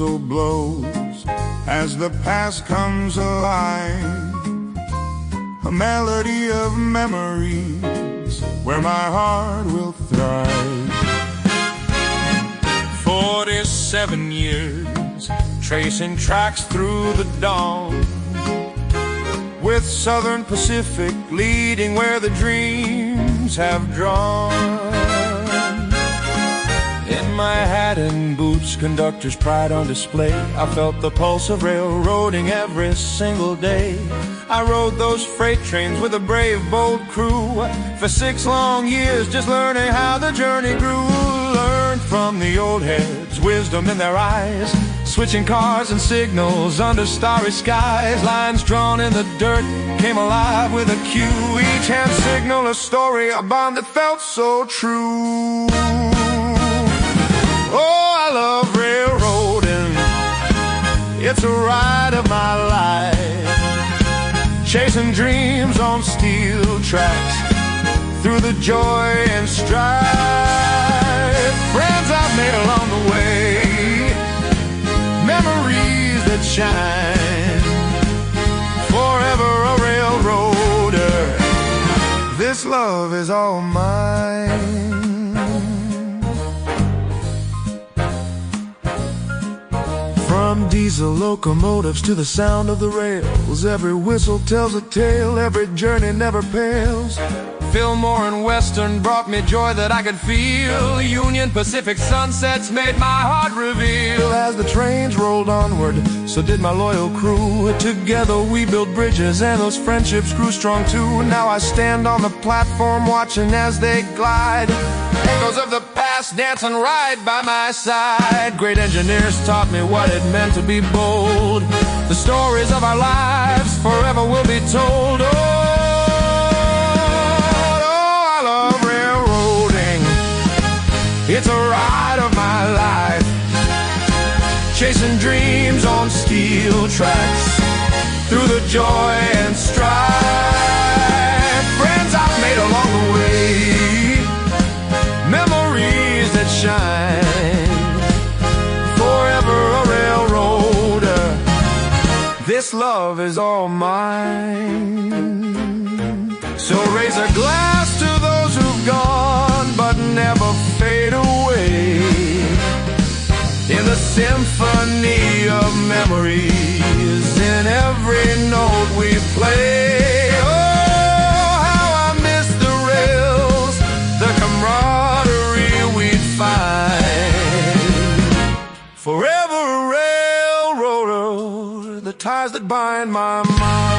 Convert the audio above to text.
whistle blows as the past comes alive, a melody of memories where my heart will thrive. 47 years tracing tracks through the dawn, with Southern Pacific leading where the dreams have drawn. In my hat and boots, conductor's pride on display, I felt the pulse of railroading every single day. I rode those freight trains with a brave, bold crew for 6 long years, just learning how the journey grew. Learned from the old heads, wisdom in their eyes, switching cars and signals under starry skies. Lines drawn in the dirt came alive with a cue, each hand signal a story, a bond that felt so true. Oh, I love railroading, it's a ride of my life, chasing dreams on steel tracks through the joy and strife. Friends I've made along the way, memories that shine, forever a railroader, this love is all mine. From diesel locomotives to the sound of the rails, every whistle tells a tale, every journey never pales. Fillmore and Western brought me joy that I could feel. Union Pacific sunsets made my heart reveal. As the trains rolled onward, so did my loyal crew. Together we built bridges and those friendships grew strong too. Now I stand on the platform watching as they glide, echoes of the past dance and ride by my side. Great engineers taught me what it meant to be bold. The stories of our lives forever will be told. It's a ride of my life, chasing dreams on steel tracks through the joy and strife. Friends I've made along the way, memories that shine, forever a railroader, this love is all mine. So raise a glass to those who've gone but never fade away, in the symphony of memories, in every note we play. Oh, how I miss the rails, the camaraderie we'd find. Forever a railroader, the ties that bind my mind.